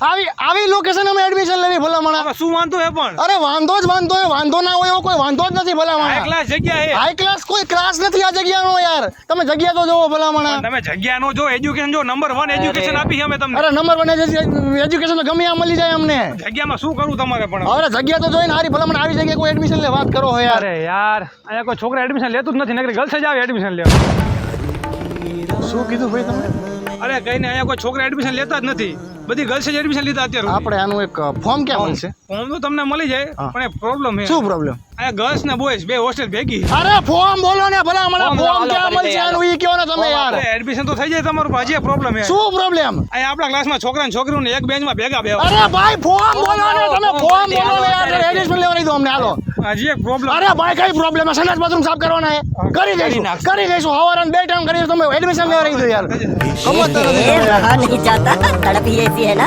આવી લોકેશન અમે એડમિશન લેવી ભલામણ. હવે શું વાંધો હે પણ? અરે વાંધો જ વાંધો હે, વાંધો ના હોય એવો કોઈ વાંધો જ નથી ભલામણ. હાઈ ક્લાસ જગ્યા હે. હાઈ ક્લાસ કોઈ ક્લાસ નથી આ જગ્યાનો યાર. તમે જગ્યા તો જોવો ભલામણ. તમે જગ્યા નો જો, એજ્યુકેશન જો, નંબર 1 એજ્યુકેશન આપી છે અમે તમને. અરે નંબર 1 એજ્યુકેશન તો ગમે આ મળી જાય અમને. જગ્યામાં શું કરવું તમારે પણ? અરે જગ્યા તો જોઈને હારી ભલામણ આવી જગ્યાએ કોઈ એડમિશન લે વાત કરો હો યાર. અરે યાર, અહીંયા કોઈ છોકરા એડમિશન લેતું જ નથી, નકરી ગર્લ્સ જ આવે એડમિશન લેવા. શું કીધું ભાઈ તમે? અરે કઈ ને, અહીંયા કોઈ છોકરા એડમિશન લેતા જ નથી, બધી ગર્લ્સ જ એડમિશન લીધા અત્યારે. આપણે આનું એક ફોર્મ ક્યાં મળશે? ફોર્મ તો તમને મળી જાય, પણ એક પ્રોબ્લેમ છે. શું પ્રોબ્લેમ? અહીંયા ગર્લ્સ ને બોયઝ બે હોસ્ટેલ ભેગી. અરે ફોર્મ બોલો ને ભલામણ. ફોર્મ ક્યાં મળશે આનું ઈ કયો ને તમે યાર. એડમિશન તો થઈ જાય તમારું, હજી પ્રોબ્લેમ છે. શું પ્રોબ્લેમ? અહીંયા આપણા ક્લાસમાં છોકરા ને છોકરીઓને એક બેન્ચમાં ભેગા બેવા. અરે ભાઈ ફોર્મ બોલો ને તમે, ફોર્મ બોલો ને યાર. એડમિશન લેવા નહીં દો અમને, હાલો. હજી એક પ્રોબ્લેમ. અરે ભાઈ કઈ પ્રોબ્લેમ છે? સંડાસ બાથરૂમ સાફ કરવાના હે, કરી દઈશું. હવારે 2 ટાઈમ કરી દઈશું. તમે એડમિશન લેવા રહી દો યાર. ये रहा नहीं जाता, तड़प ही ऐसी है ना।